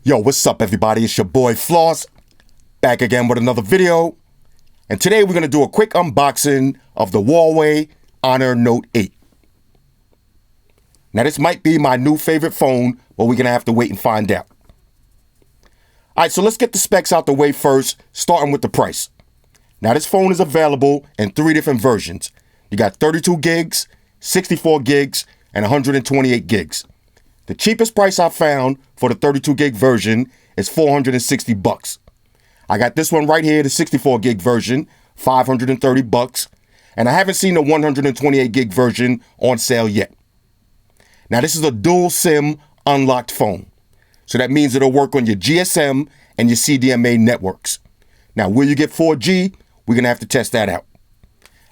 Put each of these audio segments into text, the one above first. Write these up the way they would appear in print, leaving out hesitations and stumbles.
Yo, what's up everybody? It's your boy Floss, back again with another video. And today we're going to do a quick unboxing of the Huawei Honor Note 8. Now this might be my new favorite phone, but we're going to have to wait and find out. Alright, so let's get the specs out the way first, starting with the price. Now this phone is available in 3 different versions. You got 32 gigs, 64 gigs, and 128 gigs. The cheapest price I found for the 32 gig version is $460. I got this one right here, the 64 gig version, $530, and I haven't seen the 128 gig version on sale yet. Now this is a dual SIM unlocked phone. So that means it'll work on your GSM and your CDMA networks. Now will you get 4G? We're gonna have to test that out.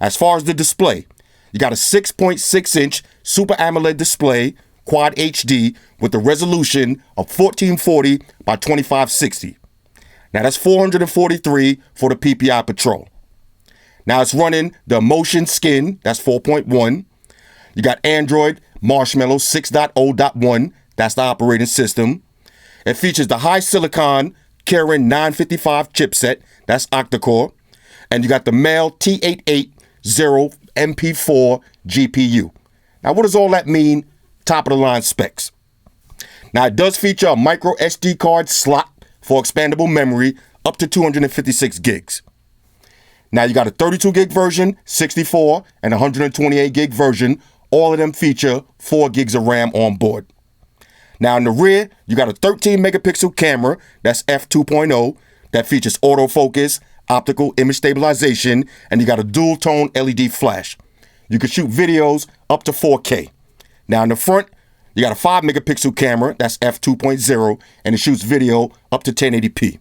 As far as the display, you got a 6.6 inch Super AMOLED display, Quad HD, with a resolution of 1440 by 2560. Now that's 443 for the PPI Patrol. Now it's running the Motion Skin, that's 4.1. You got Android Marshmallow 6.0.1, that's the operating system. It features the high silicon Kirin 955 chipset, that's octa-core. And you got the Mel T880 MP4 GPU. Now what does all that mean? Top of the line specs. Now it does feature a micro SD card slot for expandable memory up to 256 gigs. Now you got a 32 gig version, 64, and 128 gig version. All of them feature 4 gigs of RAM on board. Now in the rear, you got a 13 megapixel camera, that's f2.0, that features autofocus, optical image stabilization, and you got a dual tone LED flash. You can shoot videos up to 4K. Now in the front, you got a 5 megapixel camera, that's f2.0, and it shoots video up to 1080p.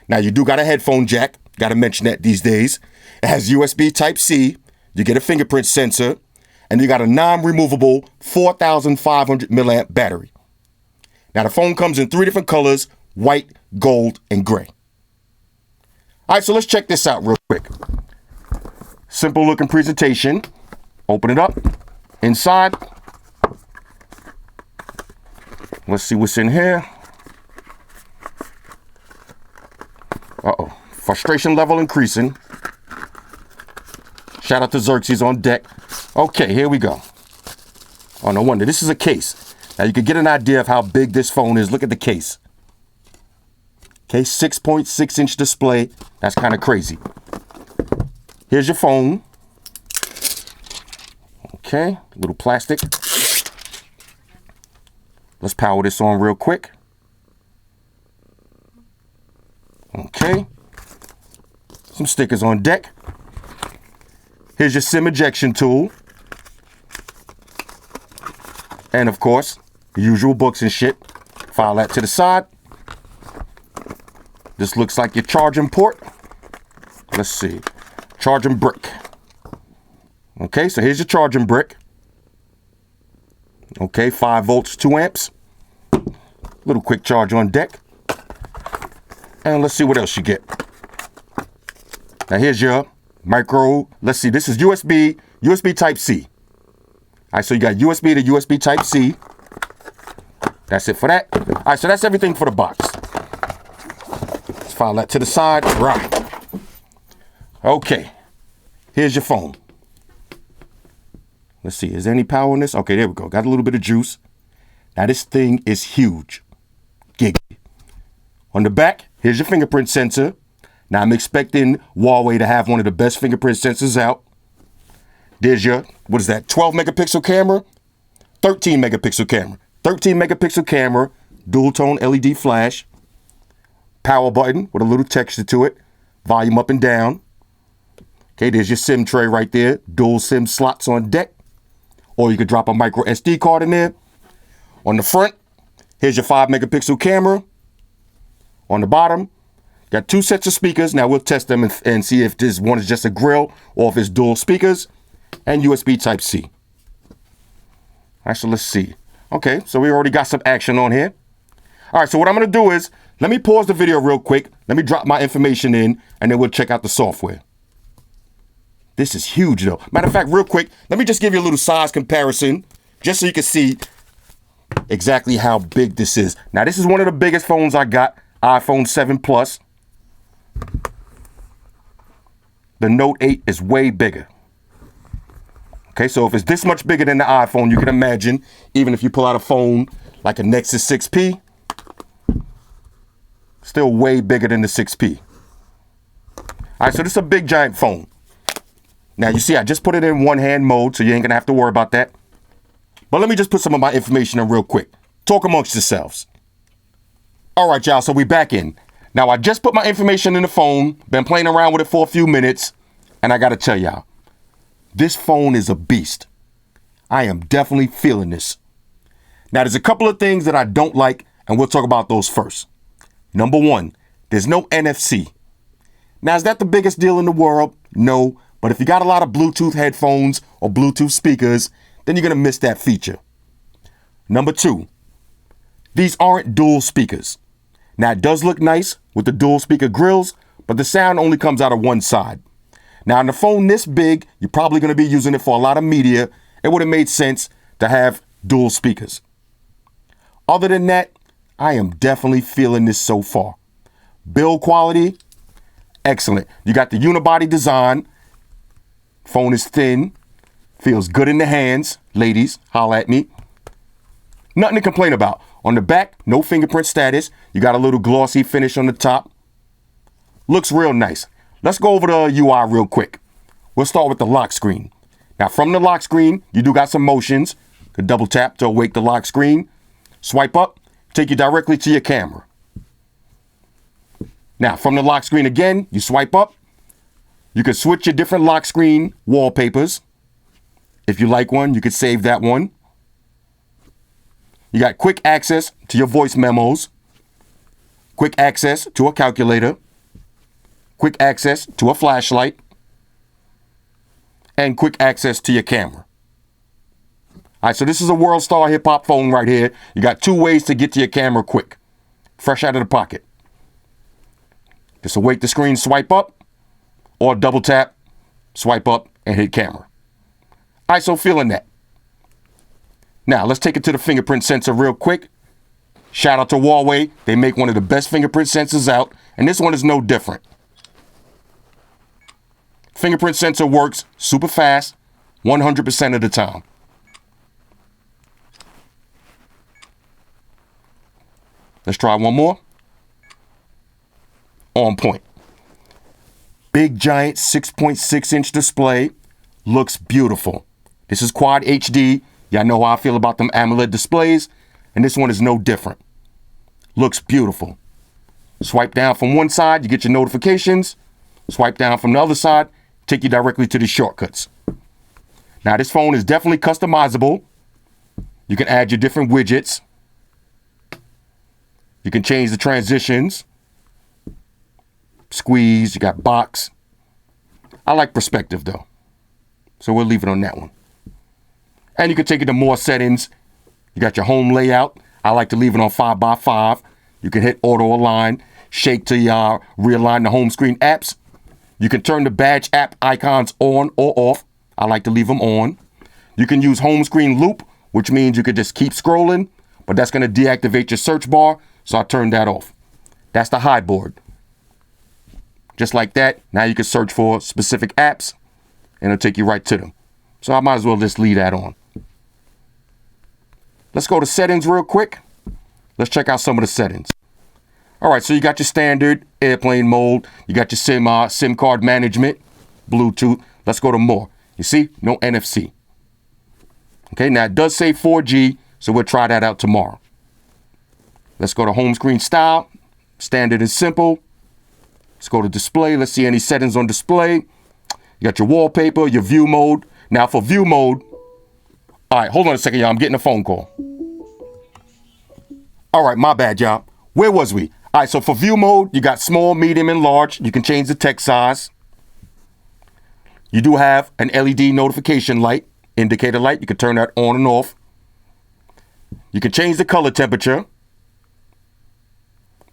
Now you do got a headphone jack, gotta mention that these days. It has USB Type-C, you get a fingerprint sensor, and you got a non-removable 4,500 milliamp battery. Now the phone comes in 3 different colors, white, gold, and gray. All right, so let's check this out real quick. Simple looking presentation. Open it up. Inside, let's see what's in here. Uh-oh, frustration level increasing. Shout out to Xerxes on deck. Okay, here we go. Oh, no wonder, this is a case. Now you can get an idea of how big this phone is. Look at the case. Okay, 6.6 inch display. That's kind of crazy. Here's your phone. Okay, little plastic. Let's power this on real quick. Okay. Some stickers on deck. Here's your SIM ejection tool. And of course, the usual books and shit. File that to the side. This looks like your charging port. Let's see. Charging brick. Okay, so here's your charging brick. Okay, 5 volts, 2 amps. Little quick charge on deck. And let's see what else you get. Now here's your micro, let's see, this is USB Type-C. All right, so you got USB to USB Type-C. That's it for that. All right, so that's everything for the box. Let's file that to the side. Right. Okay, here's your phone. Let's see, is there any power in this? Okay, there we go. Got a little bit of juice. Now this thing is huge. Giggity. On the back, here's your fingerprint sensor. Now I'm expecting Huawei to have one of the best fingerprint sensors out. There's your, what is that, 12 megapixel camera? 13 megapixel camera. 13 megapixel camera, dual tone LED flash. Power button with a little texture to it. Volume up and down. Okay, there's your SIM tray right there. Dual SIM slots on deck. Or you could drop a micro SD card in there. On the front, here's your 5 megapixel camera. On the bottom, got 2 sets of speakers. Now we'll test them and see if this one is just a grill or if it's dual speakers. And USB Type-C. All right, so let's see. Okay, so we already got some action on here. All right, so what I'm going to do is, let me pause the video real quick. Let me drop my information in, and then we'll check out the software. This is huge, though. Matter of fact, real quick, let me just give you a little size comparison, just so you can see exactly how big this is. Now, this is one of the biggest phones I got, iPhone 7 Plus. The Note 8 is way bigger. Okay, so if it's this much bigger than the iPhone, you can imagine, even if you pull out a phone like a Nexus 6P, still way bigger than the 6P. All right, so this is a big giant phone. Now, you see, I just put it in one-hand mode, so you ain't gonna have to worry about that. But let me just put some of my information in real quick. Talk amongst yourselves. All right, y'all, so we back in. Now, I just put my information in the phone, been playing around with it for a few minutes, and I gotta tell y'all, this phone is a beast. I am definitely feeling this. Now, there's a couple of things that I don't like, and we'll talk about those first. Number one, there's no NFC. Now, is that the biggest deal in the world? No, but if you got a lot of Bluetooth headphones or Bluetooth speakers, then you're gonna miss that feature. Number two, these aren't dual speakers. Now, it does look nice with the dual speaker grills, but the sound only comes out of one side. Now, in a phone this big, you're probably going to be using it for a lot of media. It would have made sense to have dual speakers. Other than that, I am definitely feeling this so far. Build quality, excellent. You got the unibody design. Phone is thin, feels good in the hands. Ladies, holla at me. Nothing to complain about. On the back, no fingerprint status. You got a little glossy finish on the top. Looks real nice. Let's go over the UI real quick. We'll start with the lock screen. Now, from the lock screen, you do got some motions. You can double tap to awake the lock screen. Swipe up, take you directly to your camera. Now, from the lock screen again, you swipe up. You can switch your different lock screen wallpapers. If you like one, you could save that one. You got quick access to your voice memos, quick access to a calculator, quick access to a flashlight, and quick access to your camera. All right, so this is a World Star hip hop phone right here. You got two ways to get to your camera quick, fresh out of the pocket. Just awake the screen, swipe up, or double tap, swipe up, and hit camera. All right, so feeling that. Now, let's take it to the fingerprint sensor real quick. Shout out to Huawei. They make one of the best fingerprint sensors out, and this one is no different. Fingerprint sensor works super fast, 100% of the time. Let's try one more. On point. Big giant 6.6-inch display. Looks beautiful. This is Quad HD. Y'all know how I feel about them AMOLED displays, and this one is no different. Looks beautiful. Swipe down from one side, you get your notifications. Swipe down from the other side, take you directly to the shortcuts. Now, this phone is definitely customizable. You can add your different widgets. You can change the transitions. Squeeze, you got box. I like perspective though, so we'll leave it on that one. And you can take it to more settings. You got your home layout. I like to leave it on 5x5. You can hit auto align, shake to realign the home screen apps. You can turn the badge app icons on or off. I like to leave them on. You can use home screen loop, which means you could just keep scrolling, but that's going to deactivate your search bar. So I turned that off. That's the high board. Just like that, now you can search for specific apps and it'll take you right to them. So I might as well just leave that on. Let's go to settings real quick. Let's check out some of the settings. All right, so you got your standard airplane mode. You got your SIM card management, Bluetooth. Let's go to more. You see, no NFC. Okay, now it does say 4G, so we'll try that out tomorrow. Let's go to home screen style, standard and simple. Let's go to display. Let's see any settings on display. You got your wallpaper, your view mode. Now for view mode, all right, hold on a second, y'all. I'm getting a phone call. All right, my bad, y'all. Where was we? All right, so for view mode, you got small, medium, and large. You can change the text size. You do have an LED notification light, indicator light. You can turn that on and off. You can change the color temperature.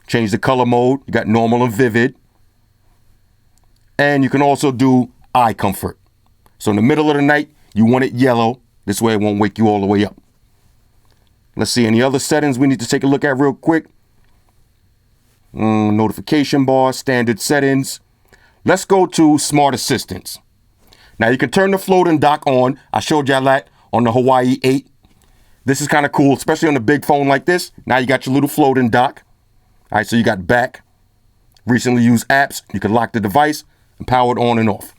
Change the color mode. You got normal and vivid. And you can also do eye comfort. So in the middle of the night, you want it yellow. This way it won't wake you all the way up. Let's see any other settings we need to take a look at real quick. Notification bar, standard settings. Let's go to smart assistants. Now you can turn the floating dock on. I showed y'all that on the Huawei 8. This is kind of cool, especially on a big phone like this. Now you got your little floating dock. All right, so you got back, recently used apps. You can lock the device and power it on and off.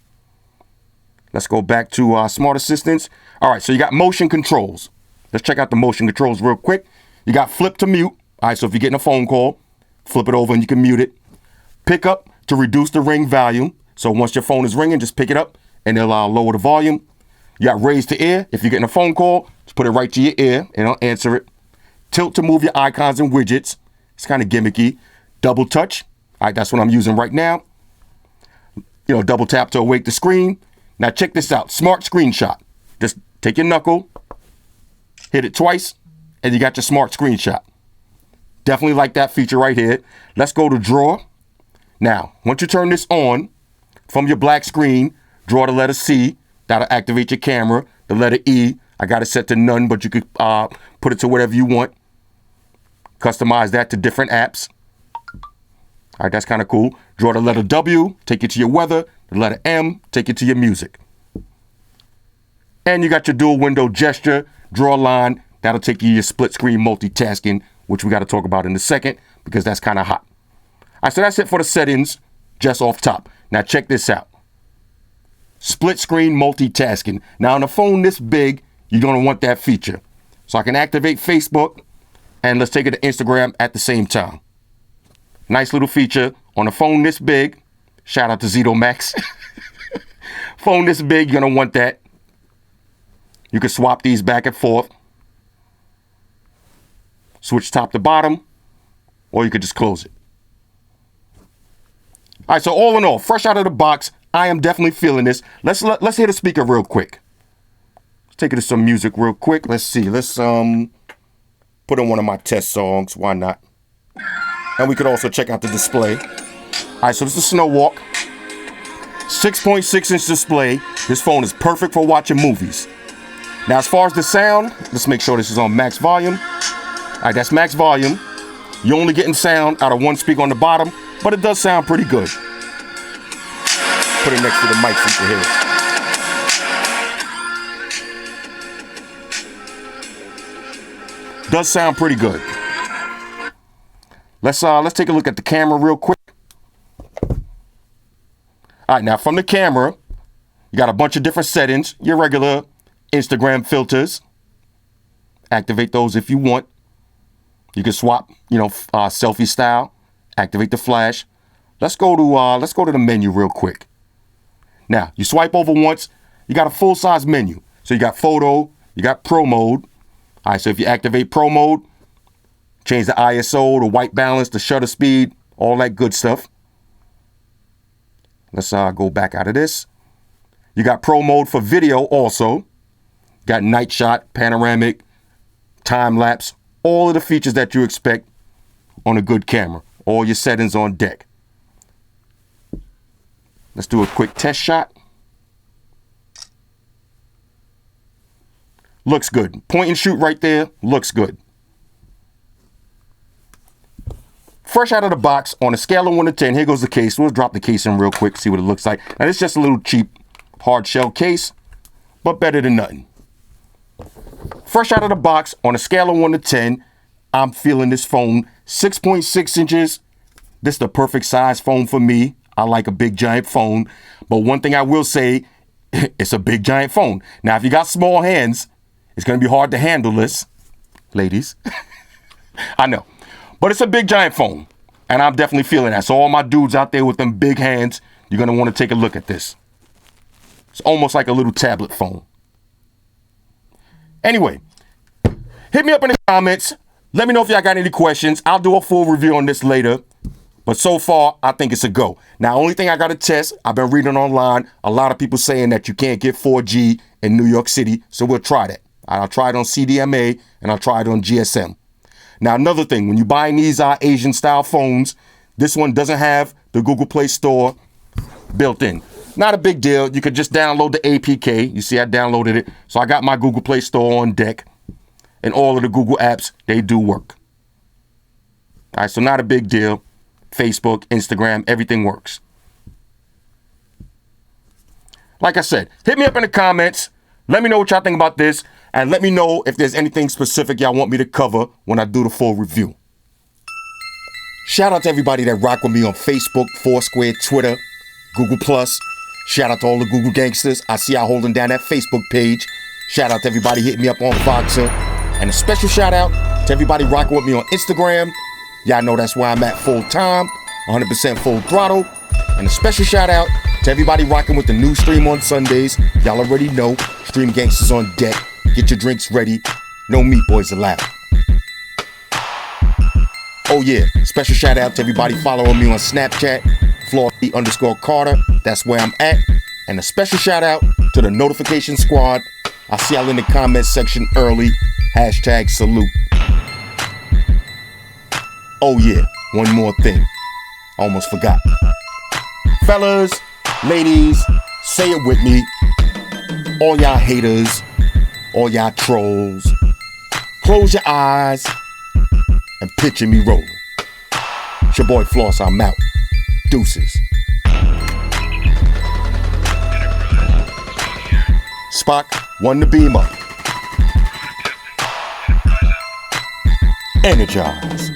Let's go back to smart assistants. All right, so you got motion controls. Let's check out the motion controls real quick. You got flip to mute. All right, so if you're getting a phone call, flip it over and you can mute it. Pick up to reduce the ring volume. So once your phone is ringing, just pick it up and it'll lower the volume. You got raise to ear. If you're getting a phone call, just put it right to your ear and it'll answer it. Tilt to move your icons and widgets. It's kind of gimmicky. Double touch. All right, that's what I'm using right now. You know, double tap to awake the screen. Now check this out. Smart screenshot. Just take your knuckle, hit it twice, and you got your smart screenshot. Definitely like that feature right here. Let's go to draw. Now, once you turn this on, from your black screen, draw the letter C. That'll activate your camera. The letter E, I got it set to none, but you could put it to whatever you want. Customize that to different apps. All right, that's kind of cool. Draw the letter W, take it to your weather. The letter M, take it to your music. And you got your dual window gesture, draw a line. That'll take you your split screen multitasking, which we got to talk about in a second because that's kind of hot. All right, so that's it for the settings just off top. Now check this out. Split screen multitasking. Now on a phone this big, you're going to want that feature. So I can activate Facebook and let's take it to Instagram at the same time. Nice little feature on a phone this big. Shout out to Zito Max. Phone this big, you're going to want that. You can swap these back and forth. Switch top to bottom, or you could just close it. All right, so all in all, fresh out of the box, I am definitely feeling this. Let's hear the speaker real quick. Let's take it to some music real quick. Let's see. Let's put on one of my test songs. Why not? And we could also check out the display. All right, so this is Snow Walk. 6.6-inch display. This phone is perfect for watching movies. Now, as far as the sound, let's make sure this is on max volume. All right, that's max volume. You're only getting sound out of one speaker on the bottom, but it does sound pretty good. Put it next to the mic so you can hear it. Does sound pretty good. Let's take a look at the camera real quick. All right, now from the camera, you got a bunch of different settings. Your regular Instagram filters. Activate those if you want. You can swap, selfie style. Activate the flash. Let's go to the menu real quick. Now, you swipe over once, you got a full-size menu. So you got photo, you got pro mode. All right, so if you activate pro mode, change the ISO, the white balance, the shutter speed, all that good stuff. Let's go back out of this. You got pro mode for video also. Got night shot, panoramic, time lapse, all of the features that you expect on a good camera. All your settings on deck. Let's do a quick test shot. Looks good. Point and shoot right there. Looks good. Fresh out of the box, on a scale of 1 to 10, here goes the case. We'll drop the case in real quick, see what it looks like. Now, it's just a little cheap hard shell case, but better than nothing. Fresh out of the box, on a scale of 1 to 10, I'm feeling this phone. 6.6 inches. This is the perfect size phone for me. I like a big giant phone. But one thing I will say, it's a big giant phone. Now, if you got small hands, it's going to be hard to handle this, ladies. I know. But it's a big giant phone. And I'm definitely feeling that. So all my dudes out there with them big hands, you're going to want to take a look at this. It's almost like a little tablet phone. Anyway, hit me up in the comments. Let me know if y'all got any questions. I'll do a full review on this later. But so far, I think it's a go. Now, only thing I got to test, I've been reading online, a lot of people saying that you can't get 4G in New York City. So we'll try that. I'll try it on CDMA and I'll try it on GSM. Now, another thing, when you're buying these Asian style phones, this one doesn't have the Google Play Store built in. Not a big deal. You could just download the APK. You see, I downloaded it. So I got my Google Play Store on deck. and all of the Google apps, they do work. All right, so not a big deal. Facebook, Instagram, everything works. Like I said, hit me up in the comments. Let me know what y'all think about this. And let me know if there's anything specific y'all want me to cover when I do the full review. Shout out to everybody that rock with me on Facebook, Foursquare, Twitter, Google+. Shout out to all the Google gangsters. I see y'all holding down that Facebook page. Shout out to everybody hitting me up on Voxer. And a special shout out to everybody rocking with me on Instagram. Y'all know that's where I'm at full time, 100% full throttle. And a special shout out to everybody rocking with the new stream on Sundays. Y'all already know, Stream Gangsters on deck. Get your drinks ready. No meat boys allowed. Oh yeah, special shout out to everybody following me on Snapchat, Flossy_Carter. That's where I'm at. And a special shout out to the notification squad. I see y'all in the comments section early. #salute. Oh yeah, one more thing. I almost forgot. Fellas, ladies, say it with me. All y'all haters, all y'all trolls, close your eyes and picture me rolling. It's your boy Floss, I'm out. Deuces. Spock, one to beam up. Energize.